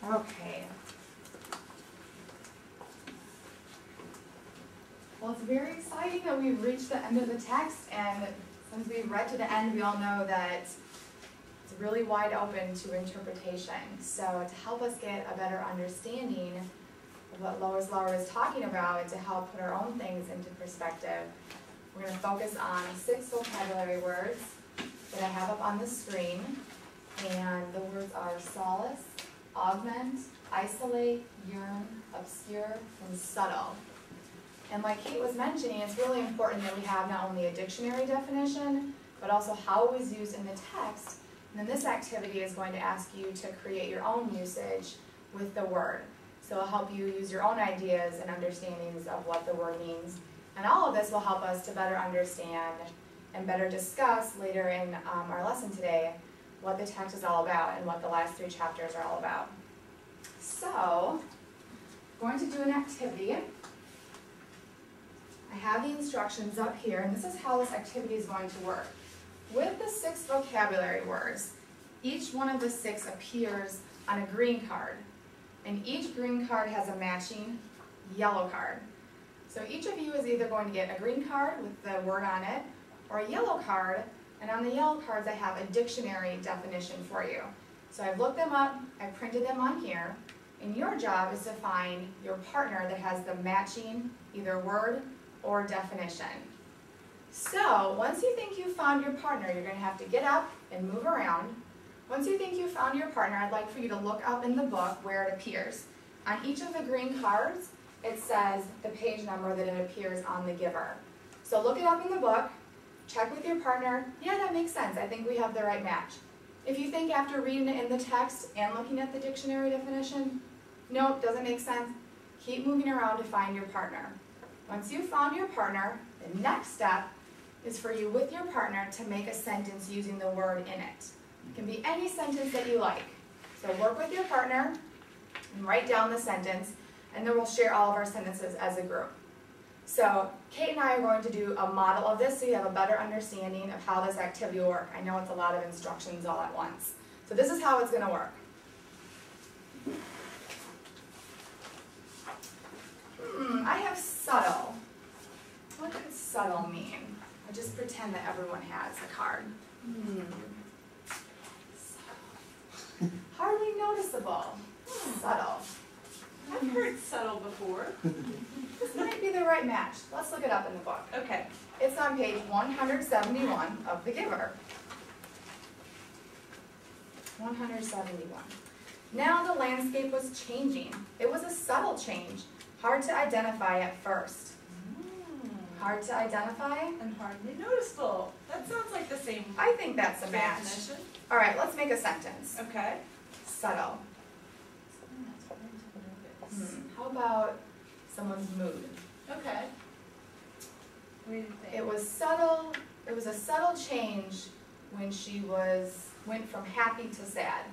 Okay. Well, it's very exciting that we've reached the end of the text, and since we've read to the end, we all know that it's really wide open to interpretation. So to help us get a better understanding of what Lowis Lawry is talking about, and to help put our own things into perspective, we're going to focus on 6 vocabulary words that I have up on the screen. And the words are solace, augment, isolate, yearn, obscure, and subtle. And like Kate was mentioning, it's really important that we have not only a dictionary definition, but also how it was used in the text. And then this activity is going to ask you to create your own usage with the word. So it'll help you use your own ideas and understandings of what the word means. And all of this will help us to better understand and better discuss later in our lesson today what the text is all about and what the last 3 chapters are all about. So, I'm going to do an activity. I have the instructions up here, and this is how this activity is going to work. With the 6 vocabulary words, each one of the 6 appears on a green card, and each green card has a matching yellow card. So each of you is either going to get a green card with the word on it, or a yellow card, and on the yellow cards I have a dictionary definition for you. So I've looked them up, I've printed them on here, and your job is to find your partner that has the matching either word or definition. So once you think you found your partner, you're going to have to get up and move around. Once you think you found your partner, I'd like for you to look up in the book where it appears. On each of the green cards, it says the page number that it appears on the giver. So look it up in the book, check with your partner. Yeah, that makes sense. I think we have the right match. If you think after reading it in the text and looking at the dictionary definition, nope, doesn't make sense, keep moving around to find your partner. Once you've found your partner, the next step is for you with your partner to make a sentence using the word in it. It can be any sentence that you like. So work with your partner and write down the sentence, and then we'll share all of our sentences as a group. So Kate and I are going to do a model of this so you have a better understanding of how this activity will work. I know it's a lot of instructions all at once. So this is how it's going to work. I have subtle. What could subtle mean? I just pretend that everyone has a card. Subtle. Hardly noticeable. Subtle. I've heard subtle before. This might be the right match. Let's look it up in the book. Okay. It's on page 171 of The Giver. 171. Now the landscape was changing. It was a subtle change, hard to identify at first. Hard to identify? And hardly noticeable. That sounds like the same. I think that's a match. Definition. All right, let's make a sentence. Okay. Subtle. How about someone's mood? Okay. What do you think? It was subtle. It was a subtle change when she went from happy to sad.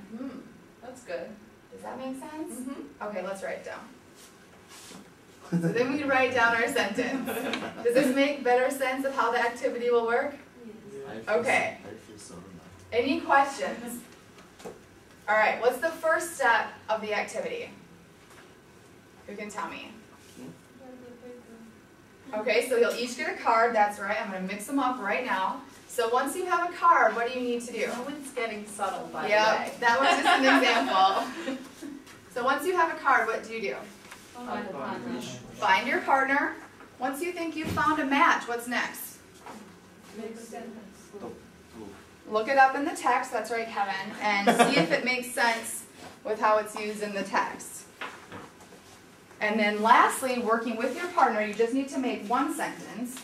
That's good. Does that make sense? Mm-hmm. Okay, let's write it down. So then we can write down our sentence. Does this make better sense of how the activity will work? Yes. Okay. Any questions? All right, what's the first step of the activity? Who can tell me? Okay, so you'll each get a card, that's right. I'm going to mix them up right now. So once you have a card, what do you need to do? No one's getting subtle, by the way. Yeah, that was just an example. So once you have a card, what do you do? Find a partner. Find your partner. Once you think you've found a match, what's next? Make a sentence. Look it up in the text, that's right, Kevin, and see if it makes sense with how it's used in the text. And then lastly, working with your partner, you just need to make one sentence.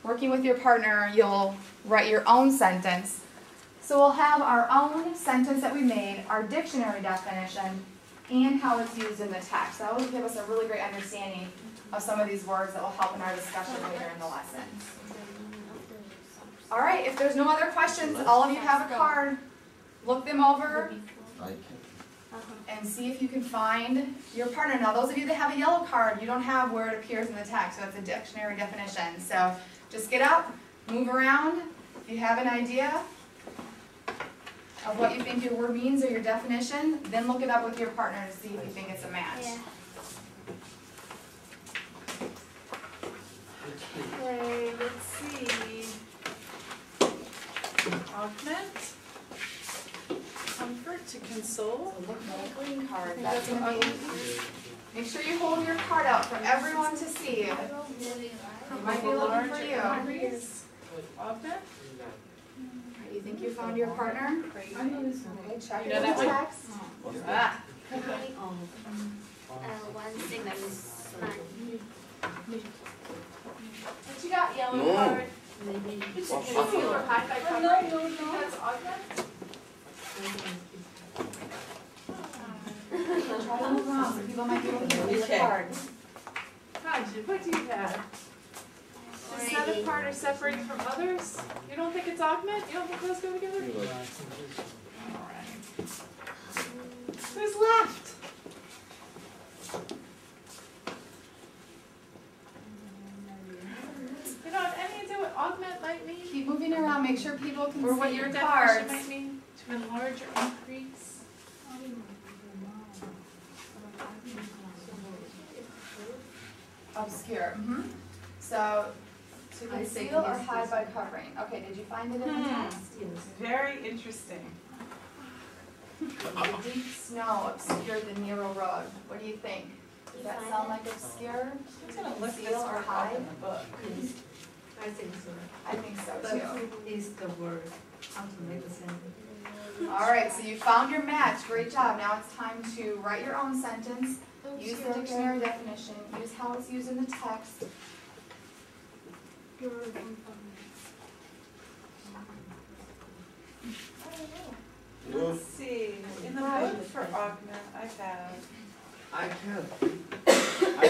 Working with your partner, you'll write your own sentence. So we'll have our own sentence that we made, our dictionary definition, and how it's used in the text. That will give us a really great understanding of some of these words that will help in our discussion later in the lesson. All right, if there's no other questions, all of you have a card. Look them over and see if you can find your partner. Now, those of you that have a yellow card, you don't have where it appears in the text, so it's a dictionary definition. So just get up, move around. If you have an idea, of what you think your word means or your definition, then look it up with your partner to see if you think it's a match. Yeah. Okay, let's see. Augment. Comfort to console. So look at the green card. Think That's that's gonna what be. Make sure you hold your card out for everyone to see. It might be looking for you. Increase. Augment. You think you found your partner? Okay, check You your know that one? text. Ah. One thing that is fun. What you got, yellow No. card? Maybe. Conceal or hide by covering? That's augment? Try to move around so people might be able to see your Okay. card. Kaji, what do you have? To set apart or separate from others? You don't think it's augment? You don't think those go together? Alright. Who's left? You don't have any idea what augment might mean? Keep moving around, make sure people can Or what see your your definition cards. might mean? To enlarge or increase? Obscure, So, to conceal or hide by covering. Okay, did you find it in the text? Very interesting. The deep snow obscured the Nero road. What do you think? Does that sound like obscure? I'm gonna look this Conceal or word up hide? in the book. I think so. I think so But too. who is the word? How to make a sentence? All right, so you found your match. Great job. Now it's time to write your own sentence. Use the dictionary definition. Use how it's used in the text. Let's see, in the book for augment, I have. I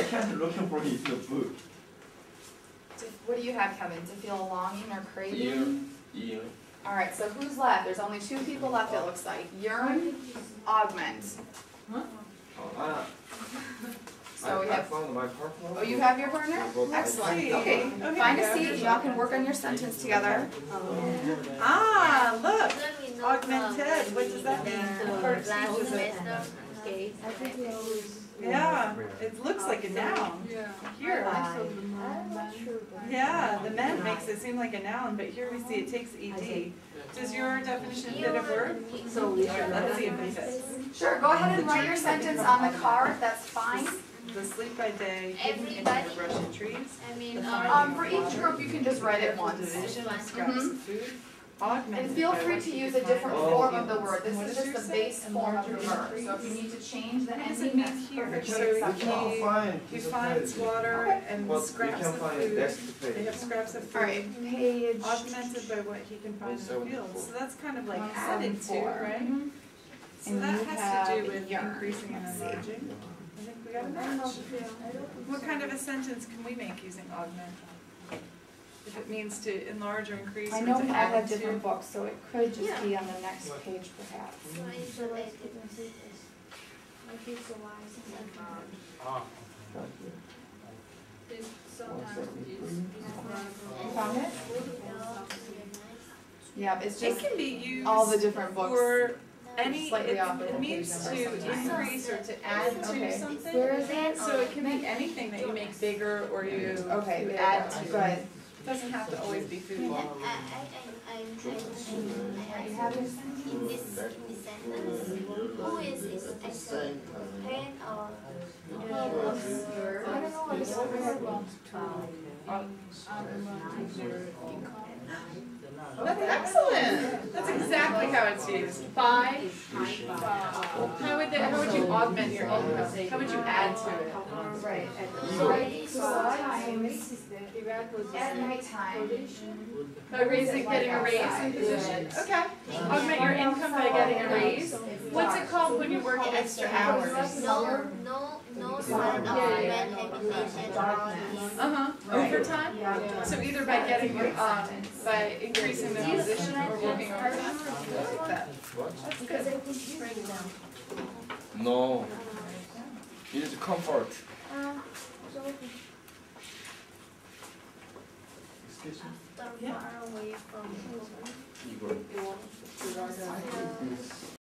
can't looking for it in the book. What do you have, Kevin? To feel a longing or craving? Year. All right, so who's left? There's only two people left, it looks like. Yearn, augment. So we I have, found my partner. oh, you have your partner? Excellent. see. Okay, Oh, here find we a go. seat. Y'all can work on your sentence together. Ah, look, augmented, what does that mean? Last semester. Okay. Yeah, it looks like a noun. Here, yeah, the men makes it seem like a noun, but here we see it takes ed. Does your definition fit a verb? So we Here, let's see if it fits. Sure, go ahead and write your sentence on the card, that's fine. The sleep by day, hidden in Everybody. the brush of trees. I mean, For each group, you can just write it once. Division of scraps of food. Augmented. And feel by free what to you use can a find different in form the of the word. This What is does just yours the say? base form of the verb. So if you need to change the What does it ending, mean that's here? perfectly So We acceptable. can't find. He finds water Okay. and But we scraps can of find food. next They page. have scraps of All food. right, page. Augmented by what he can find in the field. So that's kind of like added to, 174. right? Mhm. So And that you has to do have with yarn. increasing and enlarging. I think we got a match. What kind of a sentence can we make using augment? If it means to enlarge or increase I or know to we all add have to. different books, so it could just be on the next page perhaps. You found it? Yeah, it's It just can be used all the different books. for any, Slightly off it the means page to number sometimes. increase or to add Okay. to something. Where is it? So it can be anything that you make bigger or you Okay, add to. good. Doesn't have to always be food. You have your In this sentence, who is this actually? Pen or I don't know, I just overheard one. That's excellent. That's exactly how it's used. By. How would you augment your income? How would you add to it? Right. At nighttime. By getting a raise in position? Okay. Augment your income by getting a raise. What's it called when you work extra hours? no sign of human habitation or Overtime? So either by getting, by increasing the position or working overtime? I like that. That's good. No. It is comfort. far away from home. 이걸. 이거 들어가서.